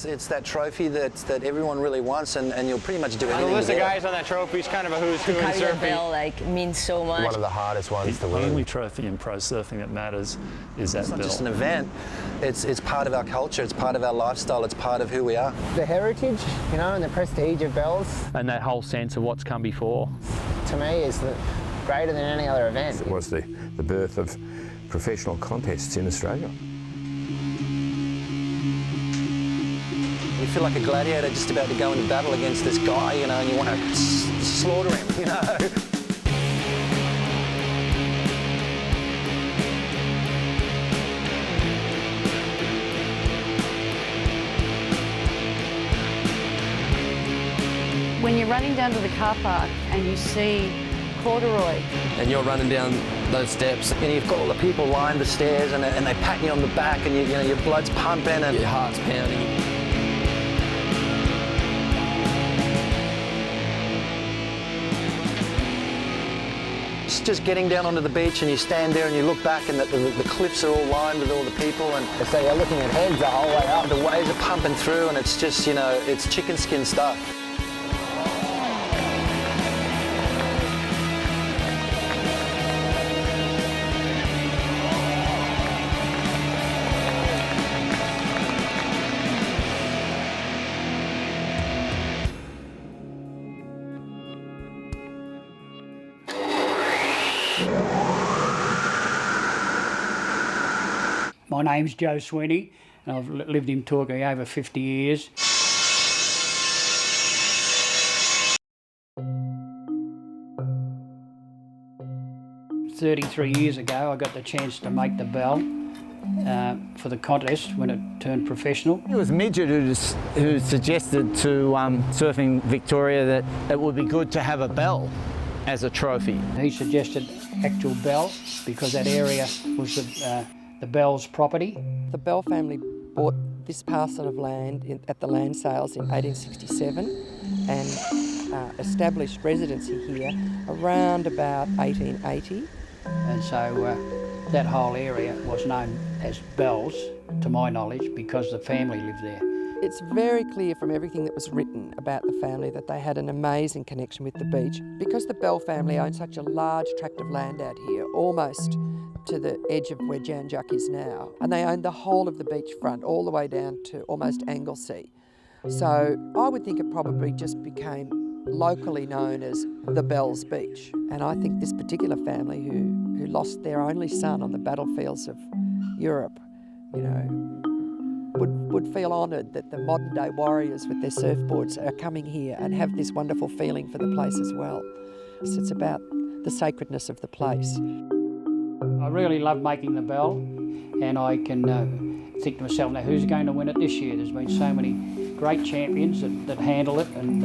It's that trophy that everyone really wants, and you'll pretty much do anything. The list of guys on that trophy is kind of a who's who in surfing. Bell means so much. One of the hardest ones to The win. only trophy in pro surfing that matters is that It's not bell. just an event. It's part of our culture. It's part of our lifestyle. It's part of who we are. The heritage, you know, and the prestige of bells, And that whole sense of what's come before. to me, is greater than any other event. It was the birth of professional contests in Australia. You feel like a gladiator just about to go into battle against this guy, you know, and you want to slaughter him, you know. When you're running down to the car park and you see corduroy, and you're running down those steps, And you've got all the people lined the stairs, and they pat you on the back, and you know your blood's pumping, and your heart's pounding. it's just getting down onto the beach, and you stand there and you look back, and the cliffs are all lined with all the people, and So you're looking at heads the whole way up. the waves are pumping through, and it's just, you know, it's chicken skin stuff. My name's Joe Sweeney, and I've lived in Torquay over 50 years. "33 years ago, I got the chance to make the bell for the contest when it turned professional. It was Midget who suggested to Surfing Victoria that it would be good to have a bell as a trophy. He suggested actual bell because that area was the Bell's property. The Bell family bought this parcel of land at the land sales in 1867 and established residency here around about 1880. And so that whole area was known as Bell's, to my knowledge, because the family lived there. It's very clear from everything that was written about the family that they had an amazing connection with the beach. Because the Bell family owned such a large tract of land out here, almost to the edge of where Jan Juc is now, and they owned the whole of the beachfront all the way down to almost Anglesea. So I would think it probably just became locally known as the Bells Beach. And I think this particular family who lost their only son on the battlefields of Europe, you know, would feel honoured that the modern day warriors with their surfboards are coming here and have this wonderful feeling for the place as well. So it's about the sacredness of the place. I really love making the bell, and I can think to myself, now who's going to win it this year? There's been so many great champions that handle it, and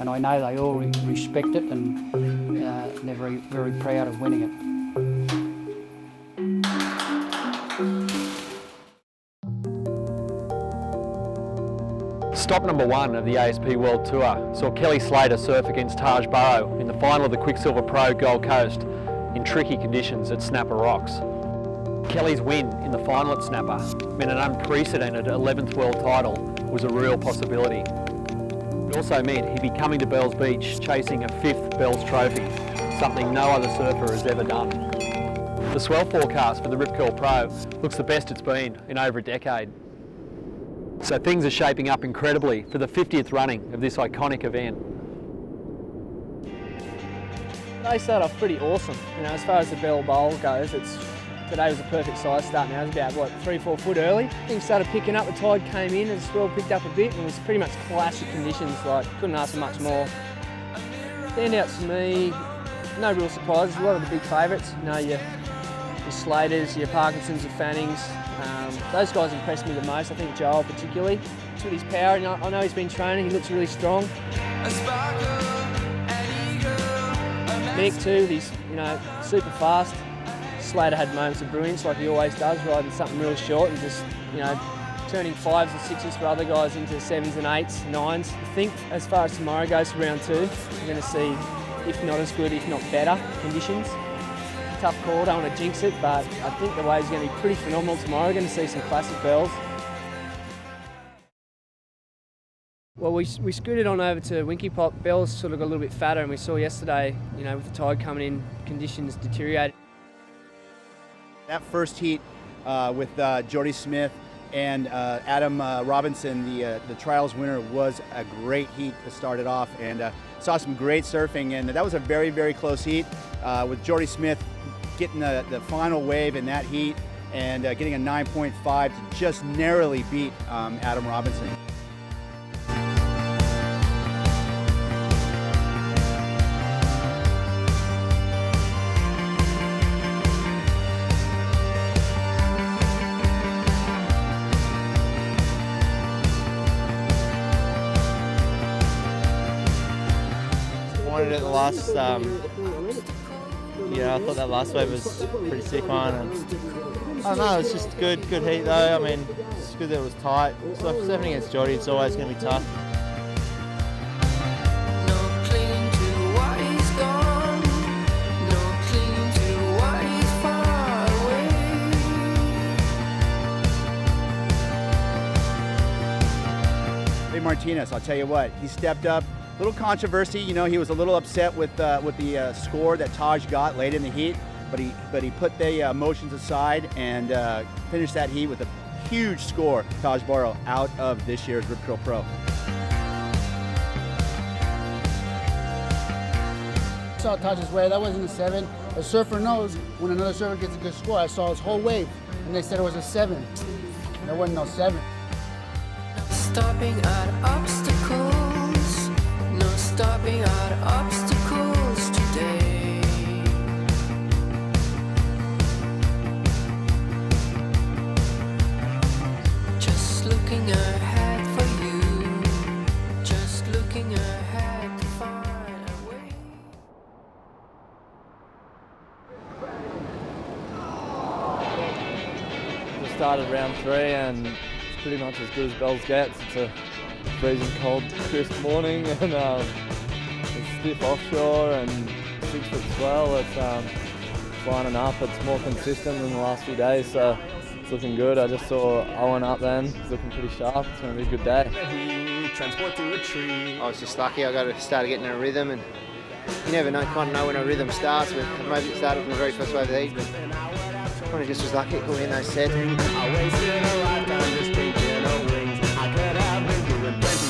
I know they all respect it, and they're very, very proud of winning it. Stop number 1 of the ASP World Tour saw Kelly Slater surf against Taj Burrow in the final of the Quicksilver Pro Gold Coast in tricky conditions at Snapper Rocks. Kelly's win in the final at Snapper meant an unprecedented 11th world title was a real possibility. It also meant he'd be coming to Bells Beach chasing a 5th Bells trophy, something no other surfer has ever done. The swell forecast for the Rip Curl Pro looks the best it's been in over a decade. So things are shaping up incredibly for the 50th running of this iconic event. They start off pretty awesome. You know, as far as the Bell Bowl goes, today was a perfect size start now. It was about, what, 3-4 foot early. Things started picking up, the tide came in, and the swell picked up a bit, and it was pretty much classic conditions, like, couldn't ask for much more. Standouts for me, no real surprises, a lot of the big favourites, you know, your Slaters, your Parkinsons, your Fannings. Those guys impressed me the most, I think Joel particularly. Just with his power, you know, I know he's been training, he looks really strong. Mick too, he's, you know, super fast. Slater had moments of brilliance like he always does, riding something real short and just, you know, turning 5s and 6s for other guys into 7s and 8s, 9s. I think as far as tomorrow goes for round 2, you're going to see, if not as good, if not better conditions. Tough call, don't want to jinx it, but I think the wave's going to be pretty phenomenal tomorrow. We're going to see some classic bells. Well, we scooted on over to Winky Pop. Bells sort of got a little bit fatter, and we saw yesterday, you know, with the tide coming in, conditions deteriorated. That first heat with Jordy Smith and Adam Robinson, the trials winner, was a great heat to start it off, and saw some great surfing, and that was a very, very close heat with Jordy Smith getting the final wave in that heat and getting a 9.5 to just narrowly beat Adam Robinson. Wanted it the last, yeah, I thought that last wave was a pretty sick one. And I don't know, it's just good heat though. I mean, it's good that it was tight. So surfing against Jordy, it's always going to be tough. Martinez, I'll tell you what, he stepped up. Little controversy, you know, he was a little upset with the score that Taj got late in the heat, but he put the emotions aside and finished that heat with a huge score. Taj Barrow out of this year's Rip Curl Pro. I saw Taj's wave, that wasn't a 7. A surfer knows when another surfer gets a good score. I saw his whole wave, and they said it was a 7. There wasn't no 7. Stopping at obstacles, no stopping at obstacles today. Just looking ahead for you, just looking ahead to find a way. We started round 3 and pretty much as good as Bells gets. It's a freezing cold, crisp morning, and it's stiff offshore and 6 foot swell. It's lining up. It's more consistent than the last few days, so it's looking good. I just saw Owen up then. It's looking pretty sharp. It's going to be a good day. Transport to a tree. I was just lucky. I started getting in a rhythm, and you never kind of know when a rhythm starts. But maybe it started from the very first wave of the heat, but kind of just was lucky. Caught me in those sets. I wasted a lifetime just thinking of wings. I could have been doing plenty.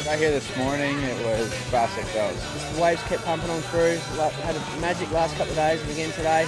Got here this morning. It was classic Bells. The waves kept pumping on through. Had a magic last couple of days, and again today.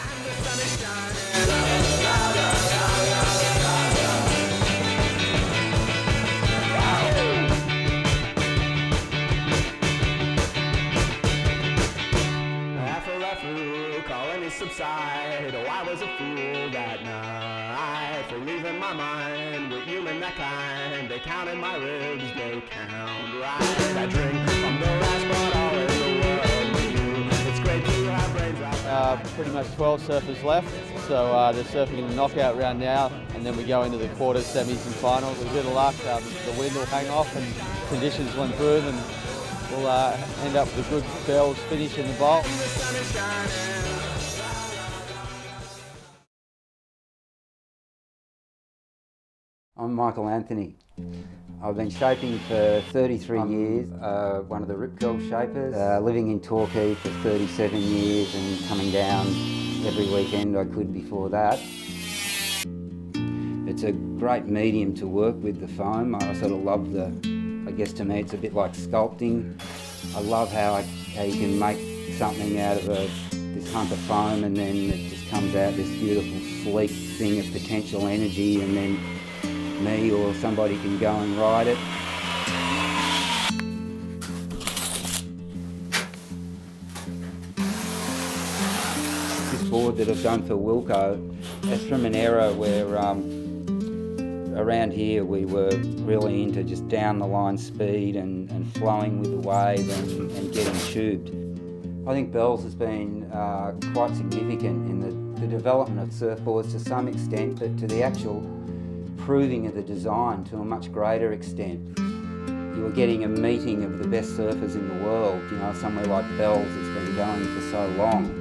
Subside. Oh, I was a fool that night for leaving my mind with you and that kind. They counted my ribs, they count right. I drink from the last bottle in the world with you. It's great to have brains out. Pretty much 12 surfers left, so they're surfing in the knockout round now, and then we go into the quarters, semis and finals. With a bit of luck, the wind will hang off and conditions will improve, and we'll end up with a good Bells finish in the bowl. I'm Michael Anthony. I've been shaping for 33 years, one of the Rip Curl shapers, living in Torquay for 37 years and coming down every weekend I could before that. It's a great medium to work with, the foam. I sort of love I guess to me it's a bit like sculpting. I love how you can make something out of this hunk of foam, and then it just comes out this beautiful sleek thing of potential energy, and then me or somebody can go and ride it. This board that I've done for Wilco, that's from an era where around here we were really into just down the line speed and flowing with the wave and getting tubed. I think Bells has been quite significant in the development of surfboards to some extent, but to the actual proving of the design to a much greater extent. You were getting a meeting of the best surfers in the world, you know, somewhere like Bells that's been going for so long.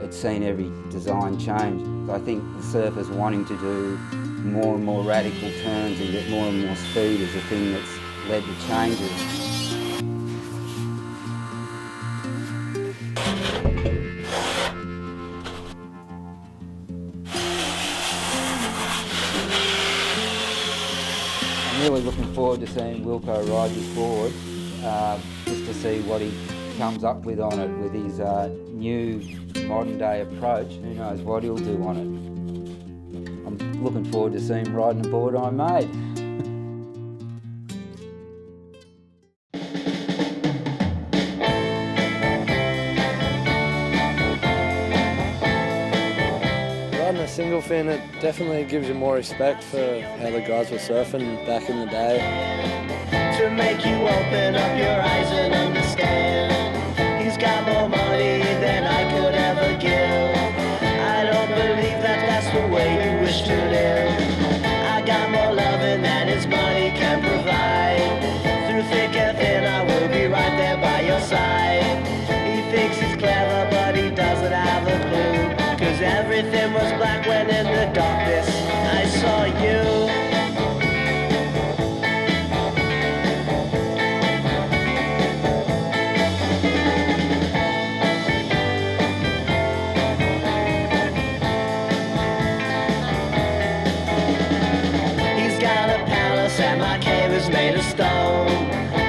It's seen every design change. I think the surfers wanting to do more and more radical turns and get more and more speed is a thing that's led to changes. I'm really looking forward to seeing Wilco ride this board, just to see what he comes up with on it with his new modern day approach. Who knows what he'll do on it. I'm looking forward to seeing him riding the board I made. Riding a single fin, it definitely gives you more respect for how the guys were surfing back in the day. To make you open up your eyes and understand, he's got more money than I could ever give. I don't believe that that's the way you wish to live. I got more loving than his money can provide. Through thick and thin, I will be right there by your side. He thinks he's clever, but he doesn't have a clue. 'Cause everything was black when in the darkness I saw you. And my cave is made of stone,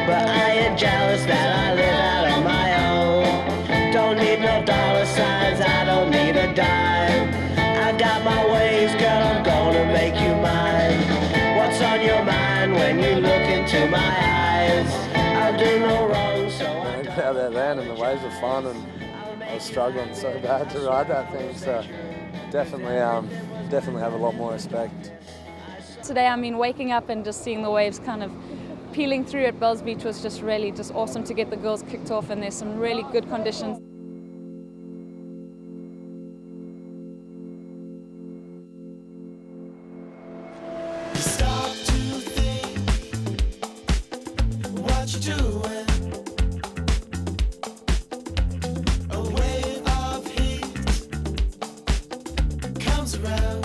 but I ain't jealous that I live out on my own. Don't need no dollar signs, I don't need a dime. I got my ways, girl, I'm gonna make you mine. What's on your mind when you look into my eyes? I'll do no wrong, so I went out there then and the waves were fun, and I was struggling so bad to ride that thing, so definitely have a lot more respect. Today, I mean, waking up and just seeing the waves kind of peeling through at Bells Beach was just really just awesome to get the girls kicked off, and there's some really good conditions. Stop to think what you're doing. A wave of heat comes around.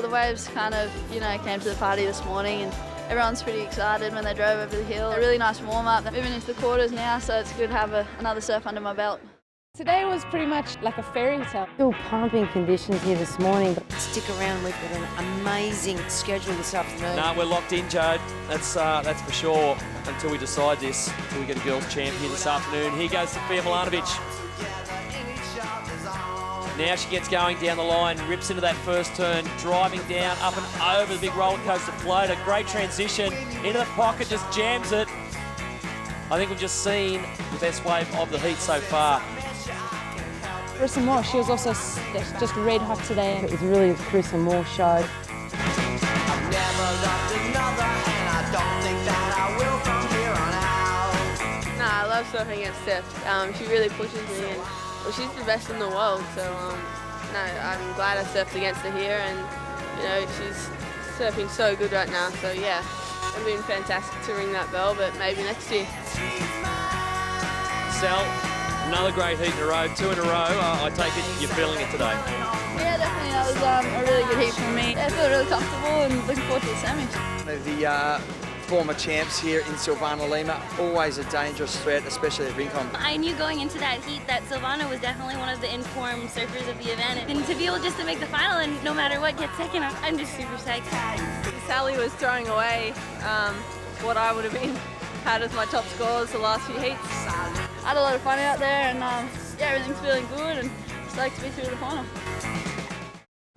The waves kind of, came to the party this morning, and everyone's pretty excited when they drove over the hill. A really nice warm-up. They're moving into the quarters now, so it's good to have another surf under my belt. Today was pretty much like a fairy tale. Still pumping conditions here this morning, but stick around. We've got an amazing schedule this afternoon. No, we're locked in, Jode. That's for sure. Until we decide this, until we get a girls' champ here this afternoon. Here goes Sofia Milanovic. Now she gets going down the line, rips into that first turn, driving down, up and over the big roller coaster floater. Great transition, into the pocket, just jams it. I think we've just seen the best wave of the heat so far. Carissa Moore, she was also just red hot today. It was really a Carissa Moore show. I love surfing against Steph. She really pushes me, and she's the best in the world. So I'm glad I surfed against her here, and she's surfing so good right now, so yeah, it's been fantastic to ring that bell, but maybe next year. Sal, another great heat in a row, 2 in a row. I take it you're feeling it today. Yeah, definitely. That was a really good heat for me. I feel really comfortable and looking forward to the semis. The former champs here in Silvana Lima, always a dangerous threat, especially at Rincon. I knew going into that heat that Silvana was definitely one of the informed surfers of the event, and to be able just to make the final and no matter what get second, I'm just super psyched. Sally was throwing away what I would have had as my top scores the last few heats. I had a lot of fun out there, and yeah, everything's feeling good, and stoked to be through the final.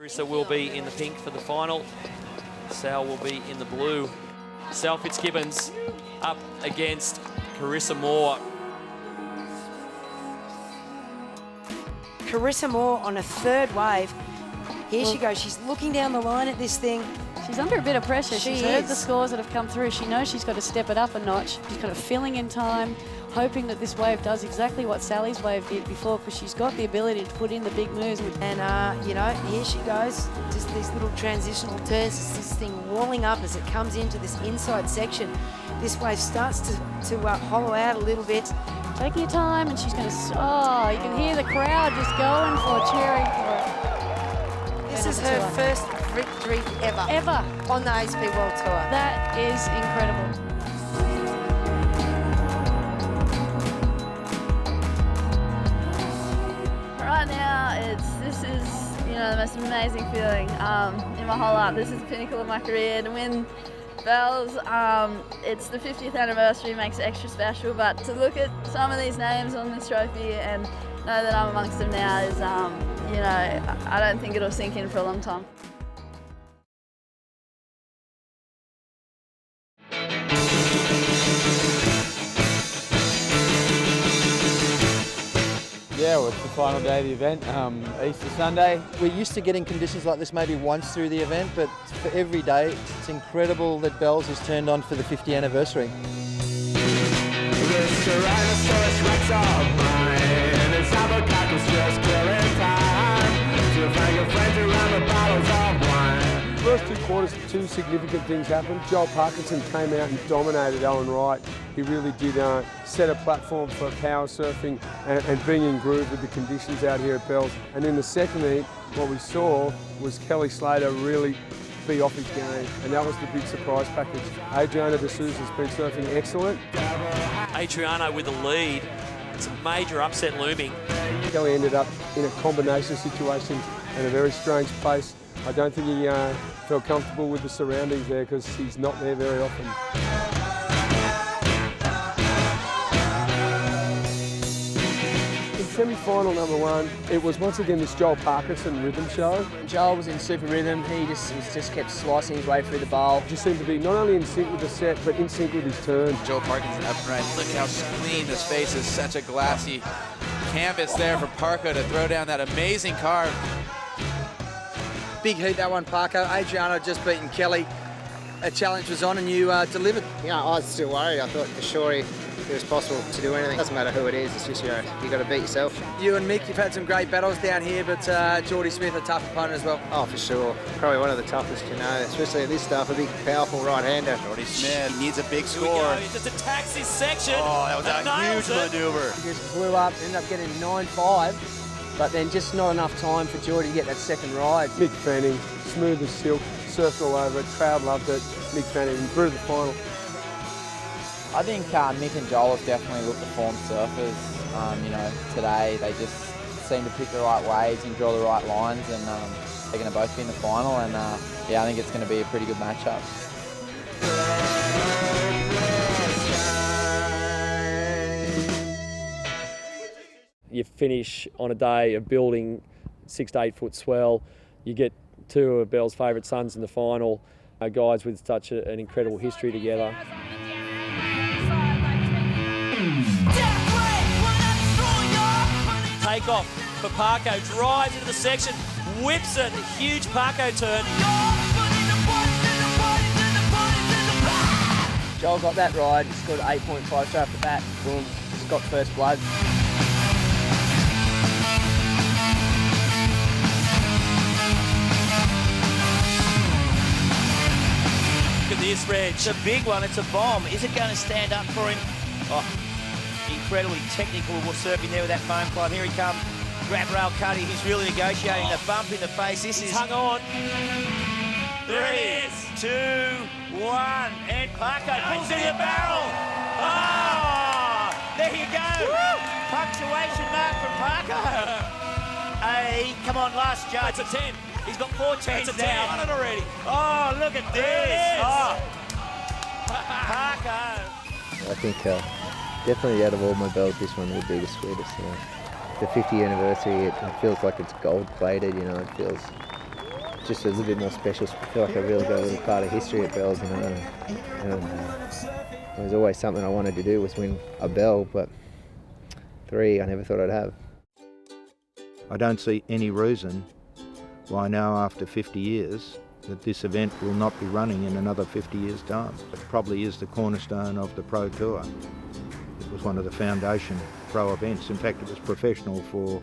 Carissa will be in the pink for the final. Sal will be in the blue. Sal Fitzgibbons up against Carissa Moore. Carissa Moore on a third wave. Here she goes. She's looking down the line at this thing. She's under a bit of pressure. She She's heard is. the scores that have come through. She knows she's got to step it up a notch. She's kind of filling in time, hoping that this wave does exactly what Sally's wave did before, because she's got the ability to put in the big moves. And, you know, here she goes. Just these little transitional turns. It's this thing walling up as it comes into this inside section. This wave starts to hollow out a little bit. Taking your time, and she's going to... Oh, you can hear the crowd just going for cheering for her. This is her first victory ever on the ASP World Tour. That is incredible. Right now, this is the most amazing feeling in my whole life. This is the pinnacle of my career. To win bells, it's the 50th anniversary, makes it extra special. But to look at some of these names on this trophy and know that I'm amongst them now is, I don't think it'll sink in for a long time. Yeah, well, it's the final day of the event, Easter Sunday. We're used to getting conditions like this maybe once through the event, but for every day, it's incredible that Bells has turned on for the 50th anniversary. First 2 quarters, 2 significant things happened. Joel Parkinson came out and dominated Owen Wright. He really did set a platform for power surfing and being in groove with the conditions out here at Bells. And in the second heat, what we saw was Kelly Slater really be off his game, and that was the big surprise package. Adriana De Souza's been surfing excellent. Adriana with the lead. It's a major upset looming. Kelly ended up in a combination situation in a very strange place. I don't think he felt comfortable with the surroundings there because he's not there very often. In semi-final number 1, it was once again this Joel Parkinson rhythm show. Joel was in super rhythm. He just kept slicing his way through the bowl. Just seemed to be not only in sync with the set, but in sync with his turn. Joel Parkinson upright. Look how clean this face is. Such a glassy canvas there for Parko to throw down that amazing carve. Big heat that one, Parko. Adriana just beaten Kelly. A challenge was on and you delivered. I was still worried. I thought for sure it was possible to do anything. It doesn't matter who it is, it's just you got to beat yourself. You and Mick, you've had some great battles down here, but Geordie Smith, a tough opponent as well. Oh, for sure. Probably one of the toughest, especially at this stuff, a big, powerful right-hander. Geordie Smith needs a big score. He just attacks his section. Oh, that was a huge maneuver. He just blew up, ended up getting 9.5, but then just not enough time for Geordie to get that second ride. Mick Fanning, smooth as silk, surfed all over it, crowd loved it. Mick Fanning through the final. I think Mick and Joel have definitely looked the form surfers. Today they just seem to pick the right waves and draw the right lines, and they're going to both be in the final. And I think it's going to be a pretty good matchup. You finish on a day of building 6 to 8 foot swell. You get 2 of Bell's favourite sons in the final. Guys with such an incredible history together. Take off for Parko, drives into the section, whips it, huge Parko turn. Joel got that ride, scored 8.5 straight off the bat. Boom, just got first blood. this, Reg. It's a big one. It's a bomb. Is it going to stand up for him? Oh, incredibly technical surfing there with that foam climb. Here he comes. Grab rail Cuddy. He's really negotiating the bump in the face. This is hung on. 3, 2, 1, and Parko pulls in the barrel. Oh, there you go. Woo! Punctuation mark from Parko. Hey, come on, last judge. It's a 10. He's got 4 10s It's a 10 now. on it already. Oh, look at There it this. is. Oh, Parko. I think definitely out of all my bells, this one would be the sweetest. You know. The 50th anniversary, it feels like it's gold plated. You know, it feels just a little bit more special. I feel like I've really got a little part of history at Bells. You know, and it was always something I wanted to do was win a bell, but 3 I never thought I'd have. I don't see any reason why now, after 50 years, that this event will not be running in another 50 years' time. It probably is the cornerstone of the Pro Tour. It was one of the foundation pro events. In fact, it was professional for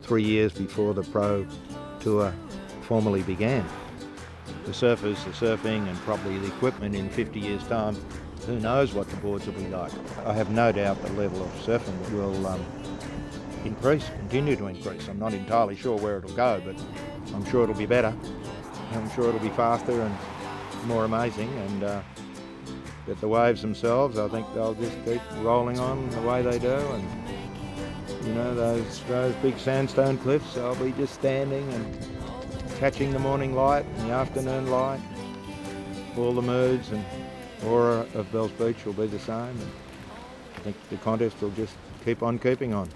3 years before the Pro Tour formally began. The surfers, the surfing, and probably the equipment in 50 years' time, who knows what the boards will be like. I have no doubt the level of surfing will continue to increase. I'm not entirely sure where it'll go, but I'm sure it'll be better. I'm sure it'll be faster and more amazing, and that the waves themselves, I think they'll just keep rolling on the way they do, and you know, those big sandstone cliffs, I'll be just standing and catching the morning light and the afternoon light. All the moods and aura of Bells Beach will be the same, and I think the contest will just keep on keeping on.